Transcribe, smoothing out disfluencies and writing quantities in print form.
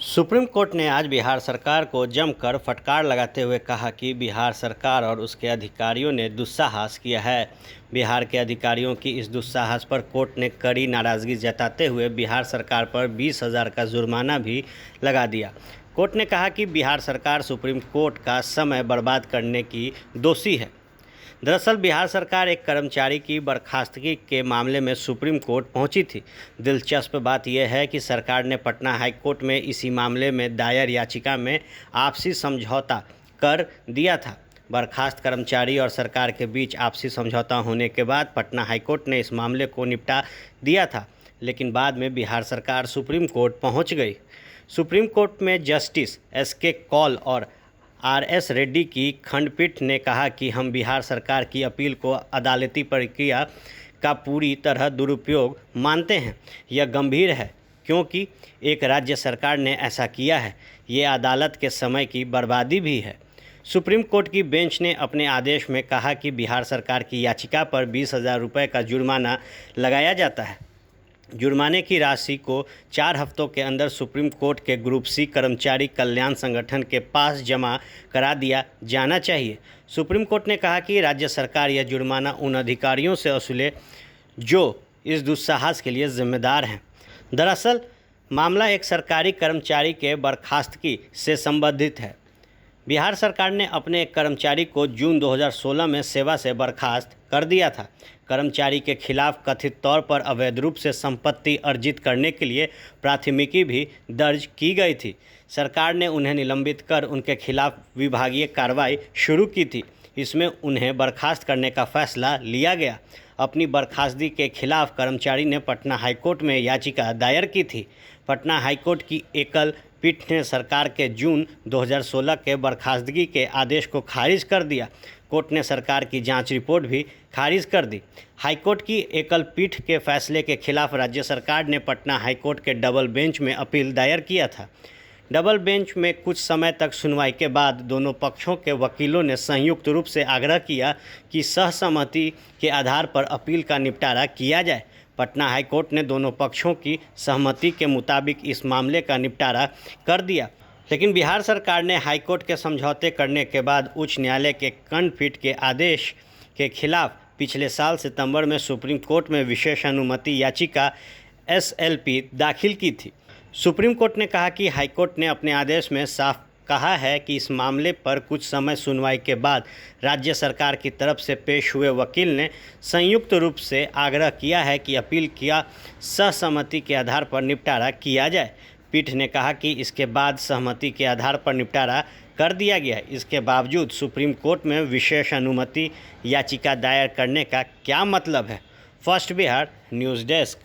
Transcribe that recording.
Supreme court ने आज बिहार सरकार को जमकर फटकार लगाते हुए कहा कि बिहार सरकार और उसके अधिकारियों ने दुस्साहस किया है। बिहार के अधिकारियों की इस दुस्साहस पर कोर्ट ने कड़ी नाराज़गी जताते हुए बिहार सरकार पर 20,000 का जुर्माना भी लगा दिया। कोर्ट ने कहा कि बिहार सरकार सुप्रीम कोर्ट का समय बर्बाद करने की दोषी है। दरअसल बिहार सरकार एक कर्मचारी की बर्खास्तगी के मामले में सुप्रीम कोर्ट पहुंची थी। दिलचस्प बात यह है कि सरकार ने पटना हाई कोर्ट में इसी मामले में दायर याचिका में आपसी समझौता कर दिया था। बर्खास्त कर्मचारी और सरकार के बीच आपसी समझौता होने के बाद पटना हाई कोर्ट ने इस मामले को निपटा दिया था, लेकिन बाद में बिहार सरकार सुप्रीम कोर्ट पहुँच गई। सुप्रीम कोर्ट में जस्टिस एस.के. कौल और आर.एस. रेड्डी की खंडपीठ ने कहा कि हम बिहार सरकार की अपील को अदालती प्रक्रिया का पूरी तरह दुरुपयोग मानते हैं। यह गंभीर है क्योंकि एक राज्य सरकार ने ऐसा किया है। ये अदालत के समय की बर्बादी भी है। सुप्रीम कोर्ट की बेंच ने अपने आदेश में कहा कि बिहार सरकार की याचिका पर 20,000 रुपये का जुर्माना लगाया जाता है। जुर्माने की राशि को 4 हफ्तों के अंदर सुप्रीम कोर्ट के ग्रुप सी कर्मचारी कल्याण संगठन के पास जमा करा दिया जाना चाहिए। सुप्रीम कोर्ट ने कहा कि राज्य सरकार यह जुर्माना उन अधिकारियों से वसूले जो इस दुस्साहस के लिए जिम्मेदार हैं। दरअसल मामला एक सरकारी कर्मचारी के बर्खास्तगी से संबंधित है। बिहार सरकार ने अपने एक कर्मचारी को जून 2016 में सेवा से बर्खास्त कर दिया था। कर्मचारी के खिलाफ कथित तौर पर अवैध रूप से संपत्ति अर्जित करने के लिए प्राथमिकी भी दर्ज की गई थी। सरकार ने उन्हें निलंबित कर उनके खिलाफ विभागीय कार्रवाई शुरू की थी। इसमें उन्हें बर्खास्त करने का फैसला लिया गया। अपनी बर्खास्तगी के खिलाफ कर्मचारी ने पटना हाईकोर्ट में याचिका दायर की थी। पटना हाईकोर्ट की एकल पीठ ने सरकार के जून 2016 के बर्खास्तगी के आदेश को खारिज कर दिया। कोर्ट ने सरकार की जांच रिपोर्ट भी खारिज कर दी। हाईकोर्ट की एकल पीठ के फैसले के खिलाफ राज्य सरकार ने पटना हाईकोर्ट के डबल बेंच में अपील दायर किया था। डबल बेंच में कुछ समय तक सुनवाई के बाद दोनों पक्षों के वकीलों ने संयुक्त रूप से आग्रह किया कि सहसम्मति के आधार पर अपील का निपटारा किया जाए। पटना हाईकोर्ट ने दोनों पक्षों की सहमति के मुताबिक इस मामले का निपटारा कर दिया, लेकिन बिहार सरकार ने हाईकोर्ट के समझौते करने के बाद उच्च न्यायालय के खंडपीठ के आदेश के खिलाफ पिछले साल सितंबर में सुप्रीम कोर्ट में विशेष अनुमति याचिका SLP दाखिल की थी। सुप्रीम कोर्ट ने कहा कि हाईकोर्ट ने अपने आदेश में साफ कहा है कि इस मामले पर कुछ समय सुनवाई के बाद राज्य सरकार की तरफ से पेश हुए वकील ने संयुक्त रूप से आग्रह किया है कि अपील किया सहसम्मति के आधार पर निपटारा किया जाए। पीठ ने कहा कि इसके बाद सहमति के आधार पर निपटारा कर दिया गया है। इसके बावजूद सुप्रीम कोर्ट में विशेष अनुमति याचिका दायर करने का क्या मतलब है? First Bihar news desk.